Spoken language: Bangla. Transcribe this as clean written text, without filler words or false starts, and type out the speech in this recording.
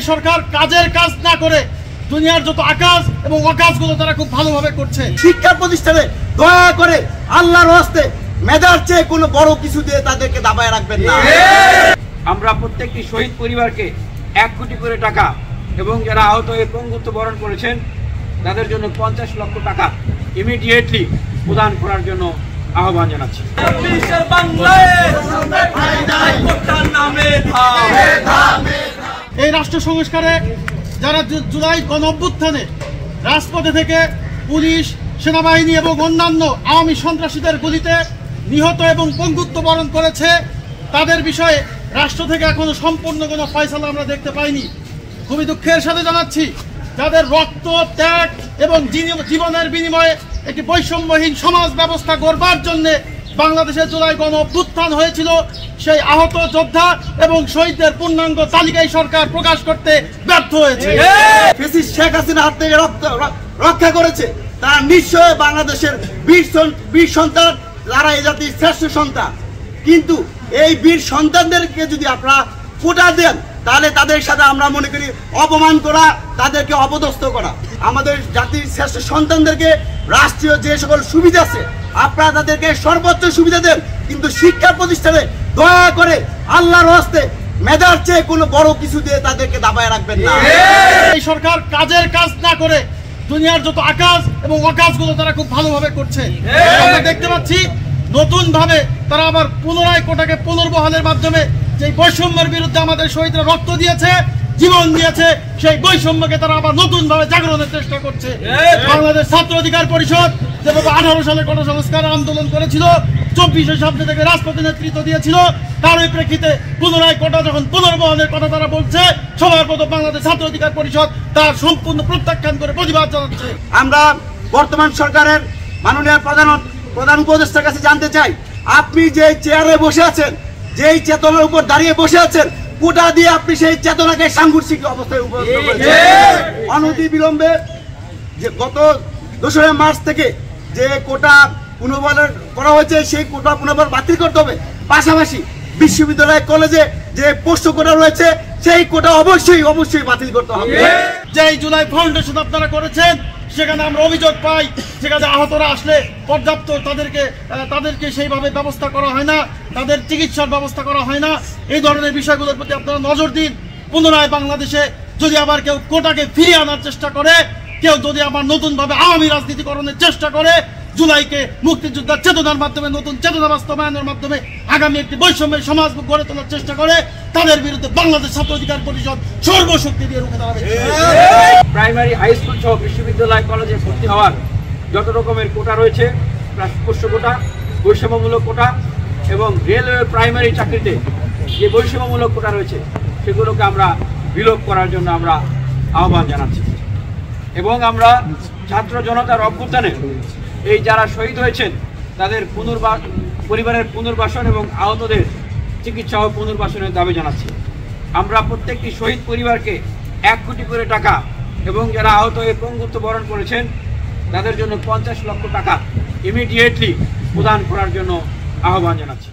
সরকার কাজের কাজ না করে দুনিয়ার যত আকাজ এবং অকাজগুলো তারা খুব ভালোভাবে করছে। শিক্ষা প্রতিষ্ঠানে দয়া করে আল্লাহর হস্তে মেধার চেয়ে কোনো বড় কিছু দিয়ে তাদেরকে দাবায় রাখবেন না। আমরা প্রত্যেকটি শহীদ পরিবারকে 1 কোটি করে টাকা এবং যারা আহত হয়ে পঙ্গুত্ব বরণ করেছেন তাদের জন্য 50 লক্ষ টাকা ইমিডিয়েটলি প্রদান করার জন্য আহ্বান জানাচ্ছি। এই রাষ্ট্র সংস্কারে যারা জুলাই গণঅভ্যুত্থানে রাজপথে থেকে পুলিশ, সেনাবাহিনী এবং অন্যান্য আওয়ামী সন্ত্রাসীদের গুলিতে নিহত এবং পঙ্গুত্ব বরণ করেছে তাদের বিষয়ে রাষ্ট্র থেকে এখনো সম্পূর্ণ কোনো ফয়সালা আমরা দেখতে পাইনি। খুবই দুঃখের সাথে জানাচ্ছি, যাদের রক্ত, ত্যাগ এবং জীবনের বিনিময়ে একটি বৈষম্যহীন সমাজ ব্যবস্থা গড়বার জন্য বাংলাদেশে জুলাই গণঅভ্যুত্থান হয়েছিল, সেই আহত যোদ্ধা এবং শহীদদের পূর্ণাঙ্গ তালিকায় সরকার প্রকাশ করতে ব্যর্থ হয়েছে। ফ্যাসিস্ট শেখ হাসিনা হাত থেকে রক্ষা করেছে, তারা নিশ্চয় বাংলাদেশের বীর সন্তান, যারা এই জাতির শ্রেষ্ঠ সন্তান। কিন্তু এই বীর সন্তানদেরকে যদি আপনারা কোটা দেন তাহলে তাদের সাথে আমরা মনে করি অপমান করা, তাদেরকে অপদস্থ করা। আমাদের জাতির শ্রেষ্ঠ সন্তানদেরকে রাষ্ট্রীয় যে সকল সুবিধা আছে আপনারা তাদেরকে সর্বোচ্চ সুবিধা দেন, কিন্তু শিক্ষা প্রতিষ্ঠানে দয়া করে আল্লাহর হস্তে মেধার চেয়ে কোনো বড় কিছু দিয়ে তাদেরকে দাবায় রাখবেন না। এই সরকার কাজের কাজ না করে দুনিয়ার যত আকাজ এবং অকাজগুলো তারা খুব ভালোভাবে করছে। আমরা দেখতে পাচ্ছি নতুন ভাবে তারা আবার পুনরায় কোটাকে পুনর্বহালের মাধ্যমে যে বৈষম্যের বিরুদ্ধে আমাদের শহীদরা রক্ত দিয়েছে, জীবন দিয়েছে, সেই বৈষম্যকে তারা আবার নতুন ভাবে জাগরণের চেষ্টা করছে। বাংলাদেশ ছাত্র অধিকার পরিষদ যেভাবে 18 সালে কোটা সংস্কার আন্দোলন করেছিল, 24 সামনে থেকে রাজপথে নেতৃত্ব দিয়েছিল, তার প্রেক্ষিতে পুনরায় কোটা যখন পুনর্বহালের কথা তারা বলছে, সবার প্রথম বাংলাদেশ ছাত্র অধিকার পরিষদ তার সম্পূর্ণ প্রত্যাখ্যান করে প্রতিবাদ জানাচ্ছে। আমরা বর্তমান সরকারের মাননীয় প্রধান উপদেষ্টার কাছে জানতে চাই, আপনি যে চেয়ারে বসে আছেন, যেই চেতনার উপর দাঁড়িয়ে বসে আছেন, কোটা দিয়ে আপনি সেই চেতনাকে সাংঘর্ষিক অবস্থায় উপনীত করেছেন। অনতি বিলম্বে যে গত 2 মার্চ থেকে যে কোটা পুনর্বহাল করা হয়েছে সেই কোটা পুনর্বহাল বাতিল করতে হবে। পাশাপাশি বিশ্ববিদ্যালয় কলেজে যে পোস্ট কোটা রয়েছে সেই কোটা অবশ্যই বাতিল করতে হবে। যেই জুলাই ফাউন্ডেশন আপনারা করেছেন সেখানে আমরা অভিযোগ পাই, সেখানে আহতরা আসলে পর্যাপ্ত তাদেরকে সেইভাবে ব্যবস্থা করা হয় না, তাদের চিকিৎসার ব্যবস্থা করা হয় না। এই ধরনের বিষয়গুলোর প্রতি আপনারা নজর দিন। পুনরায় বাংলাদেশে যদি আবার কেউ কোটাকে ফিরিয়ে আনার চেষ্টা করে, কেউ যদি আবার নতুনভাবে আওয়ামী রাজনীতিকরণের চেষ্টা করে, জুলাইকে মুক্তিযোদ্ধার চেতনার মাধ্যমে, নতুন চেতনা বাস্তবায়নের মাধ্যমে আগামী একটি বৈষম্যের সমাজ গড়ে তোলার চেষ্টা করে, তাদের বিরুদ্ধে বাংলাদেশ ছাত্র অধিকার পরিষদ সর্বশক্তি দিয়ে রুখে দাঁড়াবে। প্রাইমারি, হাই স্কুল সহ বিশ্ববিদ্যালয়, কলেজে ভর্তি হওয়ার যত রকমের কোটা রয়েছে, পোষ্য কোটা, বৈষম্যমূলক কোটা এবং রেলওয়ে প্রাইমারি চাকরিতে যে বৈষম্যমূলক কোটা রয়েছে সেগুলোকে আমরা বিলোপ করার জন্য আমরা আহ্বান জানাচ্ছি। এবং আমরা ছাত্র জনতার অভ্যুত্থানে এই যারা শহীদ হয়েছেন তাদের পরিবারের পুনর্বাসন এবং আহতদের চিকিৎসা ও পুনর্বাসনের দাবি জানাচ্ছি। আমরা প্রত্যেকটি শহীদ পরিবারকে 1 কোটি করে টাকা এবং যারা আহত হয়ে পঙ্গুত্ব বরণ করেছেন তাদের জন্য 50 লক্ষ টাকা ইমিডিয়েটলি প্রদান করার জন্য আহ্বান জানাচ্ছি।